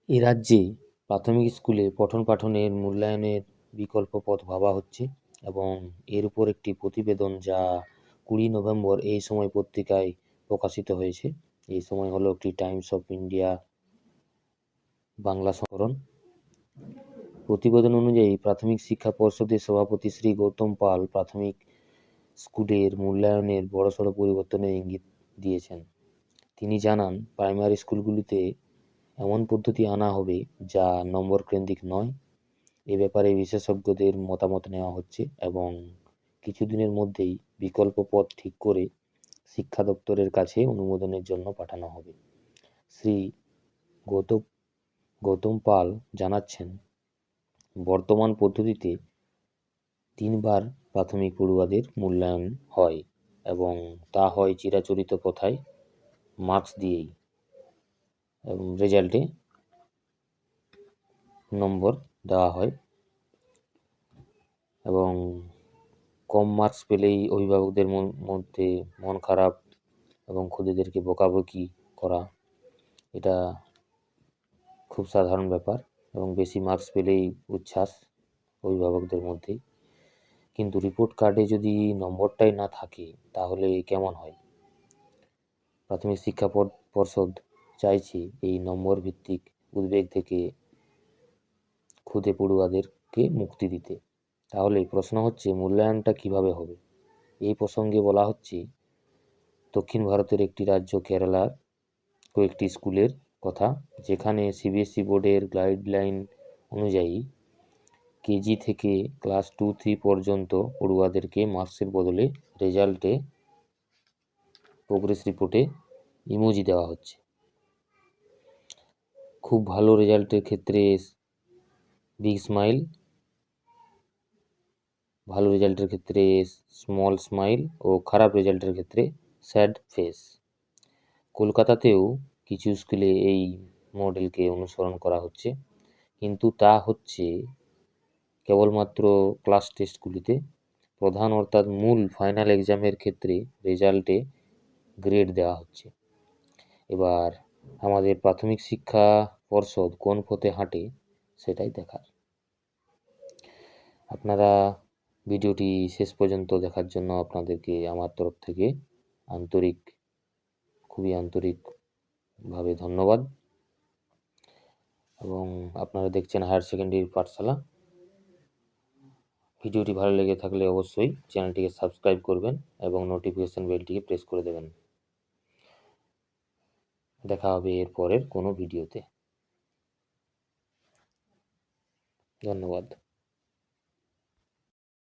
এ রাজ্যে প্রাথমিক স্কুলে পঠন-পাঠনের মূল্যায়নের বিকল্প পথ ভাবা হচ্ছে এবং এর উপর একটি প্রতিবেদন যা 20 নভেম্বর এই সময় পত্রিকায় প্রকাশিত হয়েছে। এই সময় হলো একটি টাইমস অফ ইন্ডিয়া বাংলা সংস্করণ। প্রতিবেদন অনুযায়ী প্রাথমিক শিক্ষা পর্ষদের সভাপতি শ্রী গৌতম পাল প্রাথমিক স্কুলের মূল্যায়নের বড়সড় পরিবর্তনের ইঙ্গিত দিয়েছেন। তিনি জানান, প্রাইমারি স্কুলগুলিতে এমন পদ্ধতি আনা হবে যা নম্বর কেন্দ্রিক নয়। এ ব্যাপারে বিশেষজ্ঞদের মতামত নেওয়া হচ্ছে এবং কিছুদিনের মধ্যেই বিকল্প পথ ঠিক করে শিক্ষা দপ্তরের কাছে অনুমোদনের জন্য পাঠানো হবে। শ্রী গৌতম পাল জানাচ্ছেন, বর্তমান পদ্ধতিতে 3 বার প্রাথমিক পড়ুয়াদের মূল্যায়ন হয় এবং তা হয় চিরাচরিত প্রথায় মার্কস দিয়েই এবং রেজাল্টে নম্বর দেওয়া হয় এবং কম মার্কস পেলেই অভিভাবকদের মধ্যে মন খারাপ এবং খুদেদেরকে বকাবকি করা, এটা খুব সাধারণ ব্যাপার এবং বেশি মার্কস পেলেই উচ্ছ্বাস অভিভাবকদের মধ্যে। কিন্তু রিপোর্ট কার্ডে যদি নম্বরটাই না থাকে তাহলে কেমন হয়? প্রাথমিক শিক্ষা পর্ষদ চাইছে এই নম্বর ভিত্তিক উদ্বেগ থেকে খুদে পড়ুয়াদেরকে মুক্তি দিতে। তাহলে প্রশ্ন হচ্ছে, মূল্যায়নটা কিভাবে হবে? এই প্রসঙ্গে বলা হচ্ছে, দক্ষিণ ভারতের একটি রাজ্য কেরালার কয়েকটি স্কুলের কথা, যেখানে সিবিএসই বোর্ডের গাইডলাইন অনুযায়ী কেজি থেকে ক্লাস 2-3 পর্যন্ত পড়ুয়াদেরকে মার্কসের বদলে রেজাল্টে প্রোগ্রেস রিপোর্টে ইমোজি দেওয়া হচ্ছে। খুব ভালো রেজাল্টের ক্ষেত্রে বিগ স্মাইল, ভালো রেজাল্টের ক্ষেত্রে স্মল স্মাইল ও খারাপ রেজাল্টের ক্ষেত্রে স্যাড ফেস। কলকাতাতেও কিছু স্কুলে এই মডেলকে অনুসরণ করা হচ্ছে, কিন্তু তা হচ্ছে কেবলমাত্র ক্লাস টেস্টগুলিতে। প্রধান অর্থাৎ মূল ফাইনাল এক্সামের ক্ষেত্রে রেজাল্টে গ্রেড দেওয়া হচ্ছে। এবার আমাদের প্রাথমিক শিক্ষা পর্ষদ কোন পথে হাঁটে সেটাই দেখার। আপনারা ভিডিওটি শেষ পর্যন্ত দেখার জন্য আপনাদেরকে আমার তরফ থেকে খুবই আন্তরিকভাবে ধন্যবাদ। এবং আপনারা দেখছেন হায়ার সেকেন্ডারি পাঠশালা। ভিডিওটি ভালো লেগে থাকলে অবশ্যই চ্যানেলটিকে সাবস্ক্রাইব করবেন এবং নোটিফিকেশন বেলটিকে প্রেস করে দেবেন। দেখা হবে এর পরের কোনো ভিডিওতে। ধন্যবাদ।